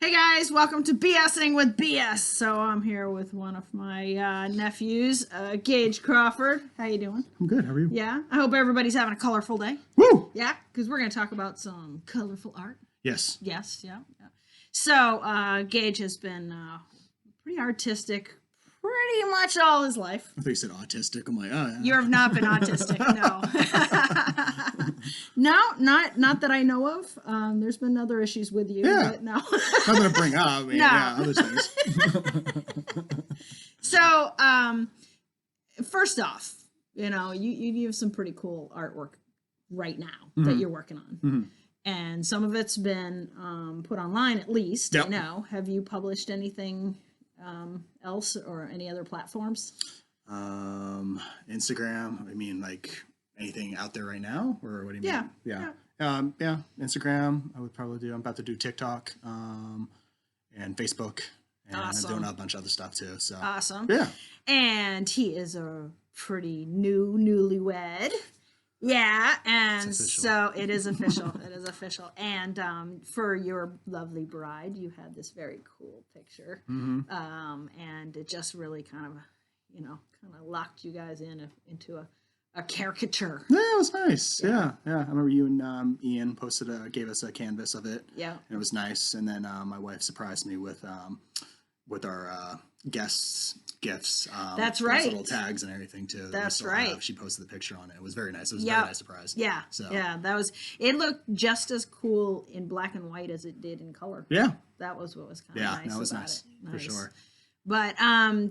Hey guys, welcome to BSing with BS. So I'm here with one of my nephews, Gage Crawford. How you doing? I'm good. How are you? Yeah, I hope everybody's having a colorful day. Woo! Yeah, because we're going to talk about some colorful art. Yes. Yes, yeah. So Gage has been pretty artistic pretty much all his life. I thought you said autistic. I'm like, oh yeah. You have not been autistic, no. No, not that I know of. There's been other issues with you, Yeah. but no. Nothing to bring up. I mean, No. yeah, other things. So, first off, you have some pretty cool artwork right now that you're working on. And some of it's been put online at least. Yep. I know. Have you published anything else or any other platforms? Instagram. I mean, like anything out there right now, or what do you Yeah. mean? Yeah. Instagram. I would probably do. I'm about to do TikTok, and Facebook, and Awesome. I'm doing a bunch of other stuff too. So Awesome. yeah. And he is a pretty newlywed. Yeah, and so it is official. It is official. And for your lovely bride, you had this very cool picture, and it just really kind of locked you guys into a caricature. Yeah, it was nice. Yeah. I remember you and Ian gave us a canvas of it. Yeah, and it was nice. And then my wife surprised me with our guests' gifts. That's those right. little tags and everything too. That's right. She posted the picture on it. It was very nice. It was a very nice surprise. Yeah. So Yeah, it looked just as cool in black and white as it did in color. yeah, That was what was kind of nice. that was about nice it. for sure. But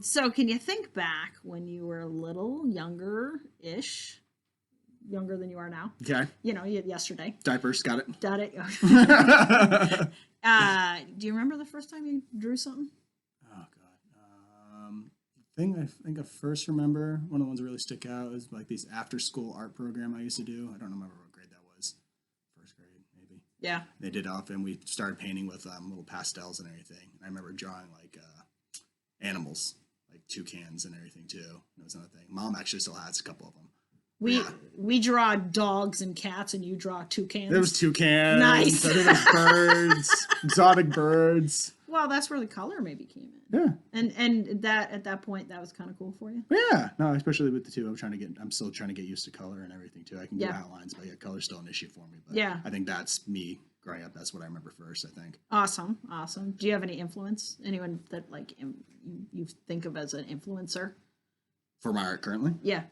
so can you think back when you were a little younger-ish, younger than you are now? Okay. Yesterday. Diapers, got it. Got it. Do you remember the first time you drew something? Oh god. I think I first remember one of the ones that really stick out is like these after-school art program I used to do. I don't remember what grade that was. First grade, maybe. Yeah. They did off, and we started painting with little pastels and everything. And I remember drawing like animals, like toucans and everything too. It was another thing. Mom actually still has a couple of them. We draw dogs and cats, and you draw toucans. There was toucans. Nice. I think there was birds, exotic birds. Well, that's where the color maybe came in. Yeah. And that at that point that was kind of cool for you. Yeah. No, especially with the two. I'm still trying to get used to color and everything too. I can do outlines, but color's still an issue for me. But yeah. I think that's me growing up. That's what I remember first, I think. Awesome. Do you have any influence? Anyone that you think of as an influencer? For my art currently? Yeah.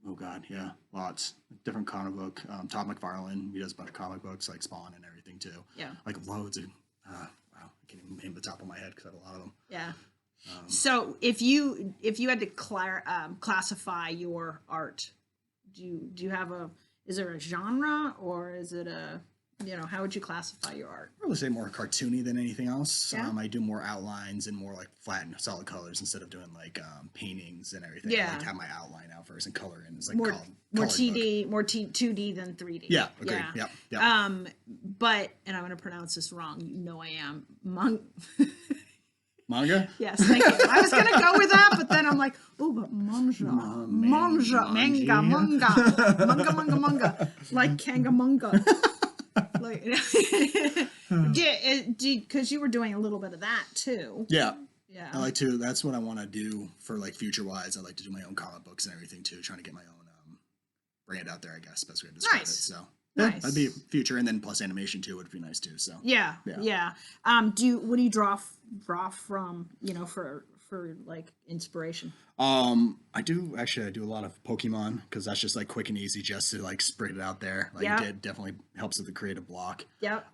Oh God, yeah, lots. Different comic book. Todd McFarlane, he does a bunch of comic books like Spawn and everything too. Yeah. Like loads of. Wow, I can't even name the top of my head because I have a lot of them. Yeah. So if you had to classify your art, do you have is there a genre, or is it how would you classify your art? I would say more cartoony than anything else. Yeah. I do more outlines and more like flat and solid colors instead of doing like paintings and everything. Yeah. I like to have my outline out first and color in. It's like More more 2D than 3D. Yeah, agreed. Yep. But and I'm going to pronounce this wrong. I am. Manga? Yes, thank you. I was going to go with that, but then I'm like, oh, but manga, like kangamunga. Because you were doing a little bit of that too. Yeah. Yeah. I like to. That's what I want to do for like future wise. I like to do my own comic books and everything too. Trying to get my own brand out there. I guess best way to describe it. So yeah, nice. that'd be future, and then plus animation too would be nice too. So yeah. What do you draw from? For like inspiration. I do a lot of Pokemon because that's just like quick and easy just to like spread it out there. Like it definitely helps with the creative block. Yep.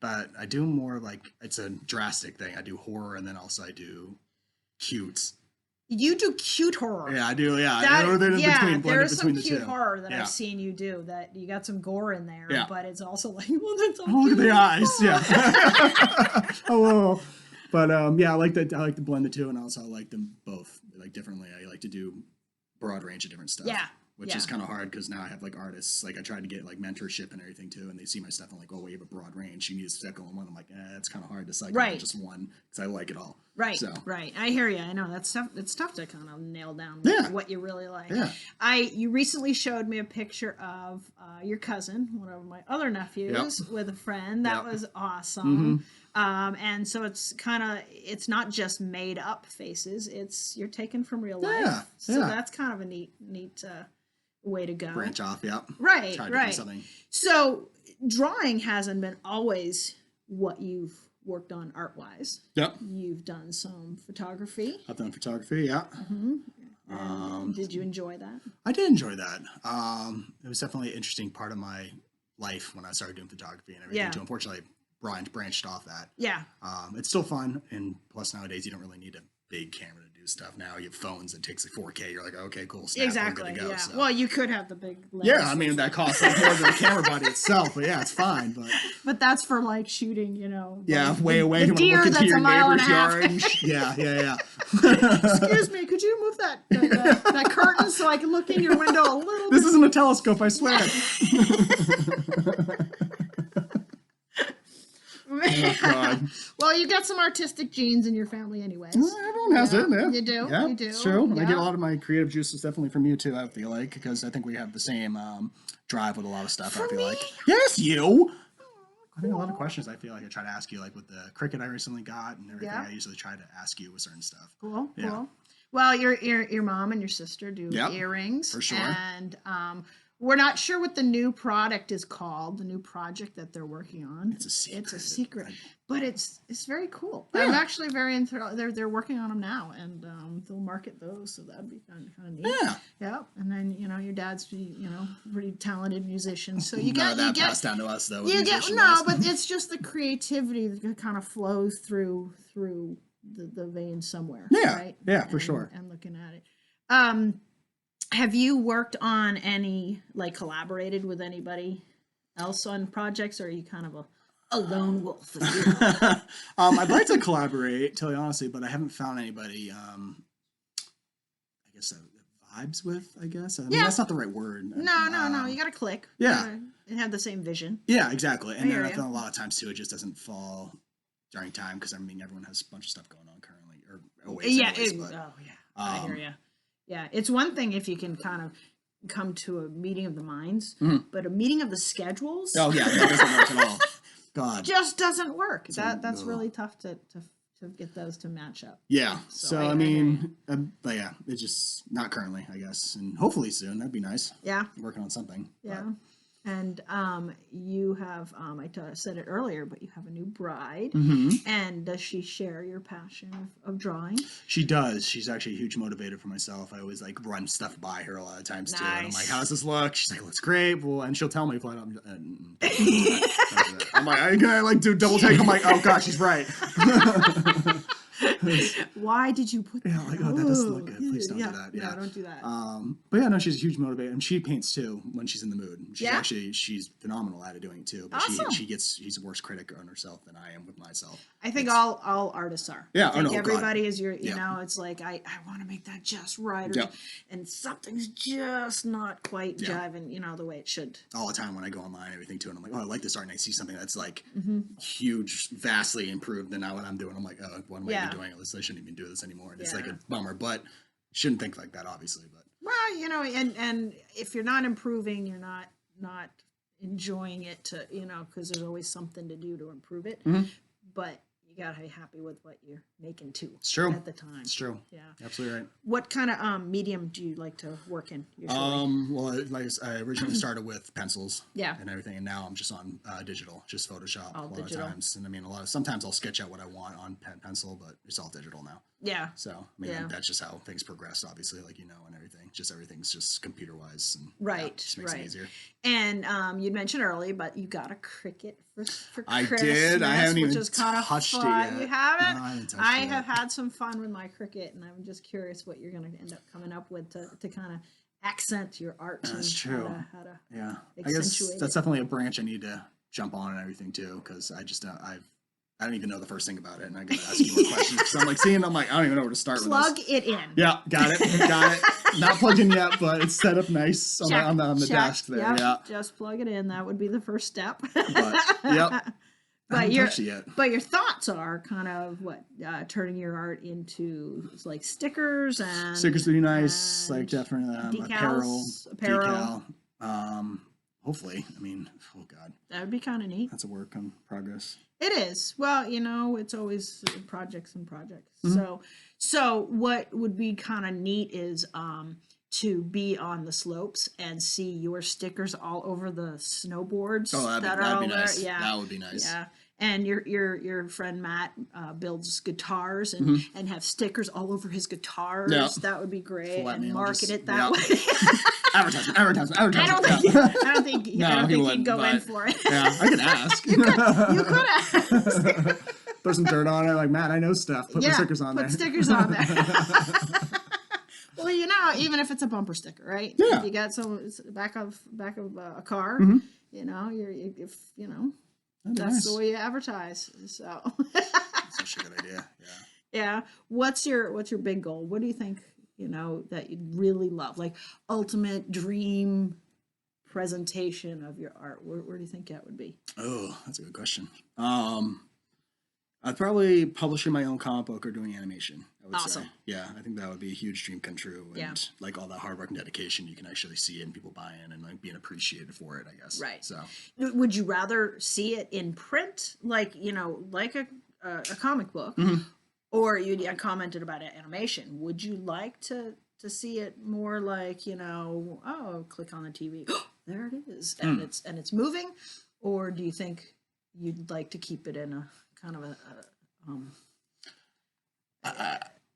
But I do more like it's a drastic thing. I do horror and then also I do cute. You do cute horror. Yeah, I do. Yeah, there's some cute horror that I've seen you do. That you got some gore in there, but it's also like, well, that's so look cute. at the eyes. Yeah. Hello. But I like to blend the two, and also I like them both like differently. I like to do broad range of different stuff. Yeah. Which is kind of hard because now I have like artists. Like I tried to get like mentorship and everything too, and they see my stuff and like, oh, well, you have a broad range. You need to cycle in one. I'm like, it's kind of hard to cycle in just one because I like it all. Right. So. Right. I hear you. I know that's tough. It's tough to kind of nail down what you really like. Yeah. You recently showed me a picture of your cousin, one of my other nephews, with a friend. That was awesome. And so it's not just made up faces. You're taken from real life. Yeah, So yeah. that's kind of a neat way to go. Branch off, yeah. Right, Try to do right. something. So drawing hasn't been always what you've worked on art-wise. Yep. You've done some photography. I've done photography, yeah. Did you enjoy that? I did enjoy that. It was definitely an interesting part of my life when I started doing photography and everything Yeah. too. Unfortunately, branched off that. Yeah. It's still fun, and plus nowadays you don't really need a big camera to do stuff. Now you have phones that takes like 4K. You're like, okay, cool, snap, Exactly. I'm good to go. Yeah. So. Well, you could have the big lens. Yeah, I mean that costs like more than the camera body itself, but yeah, it's fine. But that's for like shooting, Yeah, like way away. The You deer want to look that's into your a mile and a neighbor's half. yard. And yeah. Excuse me, could you move that curtain so I can look in your window a little bit? This isn't a telescope, I swear. Oh, God. Well, you got some artistic genes in your family anyways. Everyone has it, yeah. You do? Yeah, You do? it's true. And I get Yeah. a lot of my creative juices definitely from you, too, I feel like, because I think we have the same drive with a lot of stuff, I feel me? like. Yes, you! I think a lot of questions I feel like I try to ask you, like with the cricket I recently got and everything, Yeah. I usually try to ask you with certain stuff. Cool. Yeah. Cool. Well, your mom and your sister do Yep, earrings. for sure. And we're not sure what the new product is called, the new project that they're working on. It's a secret. It's a secret. But it's very cool. Yeah. I'm actually very enthralled. They're working on them now, and they'll market those, so that'd be kind of neat. Yeah. Yeah, and then your dad's pretty talented musician, so you None of that get passed down to us, though. you get no, but it's just the creativity that kind of flows through the vein somewhere. Yeah, right? yeah, for sure. And looking at it. Have you worked on collaborated with anybody else on projects, or are you kind of a lone wolf? I'd like to collaborate, tell you honestly, but I haven't found anybody. I guess that vibes with. I guess. I mean, Yeah. that's not the right word. No. You got to click. Yeah. And have the same vision. Yeah, exactly. And then hear I ya. found a lot of times too, it just doesn't fall during time because I mean everyone has a bunch of stuff going on currently, or always. Yeah. anyways, but, I hear you. Yeah, it's one thing if you can kind of come to a meeting of the minds, but a meeting of the schedules. Oh yeah, that doesn't work at all. God. Just doesn't work. That's no. really tough to get those to match up. Yeah. So So I I mean, but yeah, it's just not currently, I guess, and hopefully soon. That'd be nice. Yeah. Working on something. Yeah. And you have said it earlier, but you have a new bride. And does she share your passion of drawing? She does. She's actually a huge motivator for myself. I always like run stuff by her a lot of times too. And I'm Nice. like, "How's this look?" She's like, "Looks great." Well, and she'll tell me flat out. I'm like, I like do double take. I'm like, "Oh gosh, she's right." Why did you put that? Yeah, like, oh, that doesn't look good. Please don't do that. Yeah, No, don't do that. But yeah, no, she's a huge motivator, and she paints too when she's in the mood. Yeah? She's phenomenal at it doing it too. But Awesome. she's a worse critic on herself than I am with myself. I think all artists are. Yeah, I think God. everybody is you Yeah. know, it's like I want to make that just right, Yep. and something's just not quite Yeah. jiving, the way it should. All the time when I go online and everything too, and I'm like, oh, I like this art, and I see something that's like Mm-hmm. huge, vastly improved than what I'm doing. I'm like, oh, what am I Yeah. even doing? I shouldn't even do this anymore. And it's Yeah. like a bummer, but shouldn't think like that, obviously. But Well, and if you're not improving, you're not enjoying it because there's always something to do to improve it. Mhm. But you gotta be happy with what you're making too. It's true. At the time. it's true. Yeah. Absolutely right. What kind of medium do you like to work in usually? Well, I originally started with pencils, Yeah. and everything, and now I'm just on digital, just Photoshop All a lot digital. of times. And I mean, sometimes I'll sketch out what I want on pencil, but it's all digital now. Yeah. So I mean, Yeah. that's just how things progress, obviously, like and everything. Just everything's just computer wise, and Right, just makes right. it easier. And you'd mentioned earlier, but you got a cricket for I Christmas. did. I haven't even which is kind of touched it fun. yet. You haven't? No, I haven't touched I it have yet. had some fun with my cricket, and I'm just curious what you're going to end up coming up with to kind of accent your art. That's and true. How to Yeah, I guess accentuate that's it. definitely a branch I need to jump on and everything too, because I just I don't even know the first thing about it, and I gotta ask you more questions. Because I'm like, I don't even know where to start plug with this. it in. Yeah, got it. Not plugged in yet, but it's set up nice on Check, the check. desk there. Yep, Yeah, just plug it in. That would be the first step. but yep. I But haven't your touched it yet. but your thoughts are kind of turning your art into like stickers and Stickers would be nice, and like definitely decals, apparel, apparel. decal. hopefully. I mean, oh God, That would be kind of neat. that's a work in progress. It is. Well, it's always projects and projects. So what would be kind of neat is to be on the slopes and see your stickers all over the snowboards. Oh, that that'd are be all there. nice. Yeah, That would be nice. yeah. And your friend Matt builds guitars and have stickers all over his guitars. Yeah. That would be great. Full And mail, market just- it that yeah. way. Advertisement. I don't think he'd go in but- for it. Yeah, I could ask. You could ask. Throw some dirt on it, like, Matt, I know stuff. Put my stickers on there. Put stickers on there. Well, even if it's a bumper sticker, right? Yeah. If you got some it's back of a car, that's the way you advertise. So. That's actually a good idea. Yeah. Yeah. What's your big goal? What do you think, that you'd really love? Like ultimate dream presentation of your art. Where do you think that would be? Oh, that's a good question. I'd probably publishing my own comic book or doing animation. I would Awesome. say. Yeah, I think that would be a huge dream come true. And Yeah. like all that hard work and dedication, you can actually see it and people buy in and like being appreciated for it, I guess. Right. So Would you rather see it in print, like like a comic book, or you commented about animation? Would you like to see it more like click on the TV, there it is, and it's moving, or do you think you'd like to keep it in a kind of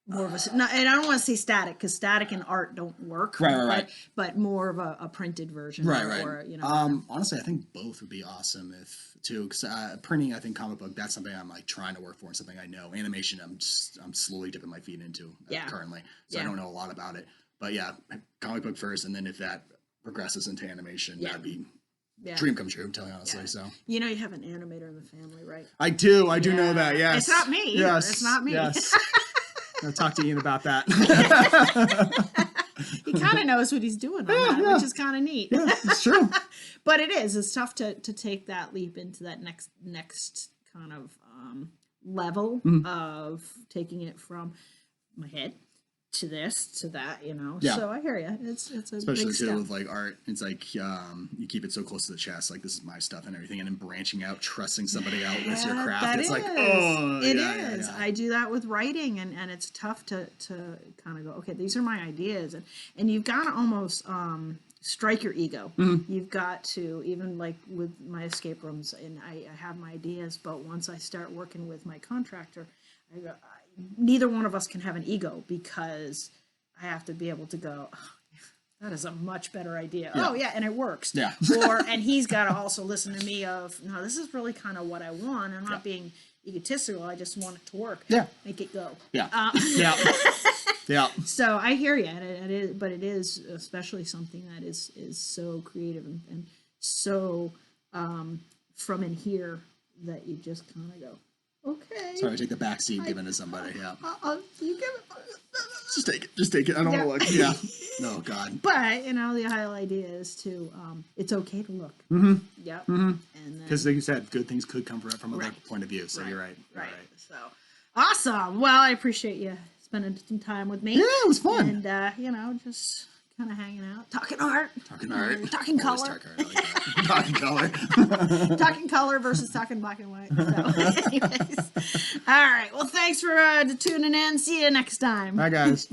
more of a and I don't want to say static because static and art don't work, right. but more of a printed version, right. or honestly, I think both would be awesome because printing, I think comic book, that's something I'm like trying to work for and something I know. Animation, I'm slowly dipping my feet into currently, so I don't know a lot about it. But yeah, comic book first, and then if that progresses into animation, that'd be dream come true. I'm telling you honestly. So you have an animator in the family, right? I do know that. Yes, it's not me. Yes, it's not me. Yes. I'll talk to Ian about that. He kind of knows what he's doing on that, which is kind of neat. Yeah, it's true. But it's tough to take that leap into that next kind of level of taking it from my head to this to that, So I hear you. It's a especially big too step. with like art. It's like you keep it so close to the chest, like this is my stuff and everything, and then branching out, trusting somebody out with your craft. It's like it is. I do that with writing, and it's tough to kind of go, okay, these are my ideas, and you've got to almost strike your ego. You've got to, even like with my escape rooms, and I have my ideas, but once I start working with my contractor, I go, neither one of us can have an ego because I have to be able to go, oh, that is a much better idea. Yeah. Oh yeah, and it works. Yeah. And he's got to also listen to me of, no, this is really kind of what I want. I'm not being egotistical. I just want it to work. Yeah. Make it go. Yeah. Yeah. So I hear you, and it is especially something that is so creative and so from in here that you just kind of go, okay. Sorry, I take the back seat, give it to somebody. Yeah. You give it. Just take it. I don't want to look. Yeah. No, God. But the whole idea is to it's okay to look. Yep. And Because like you said, good things could come from a point of view. So you're right. Right. So awesome. Well, I appreciate you spending some time with me. Yeah, it was fun. And just kind of hanging out, talking art, Talking color, talking color. talking color versus talking black and white. So, anyways, all right. Well, thanks for tuning in. See you next time. Bye, guys.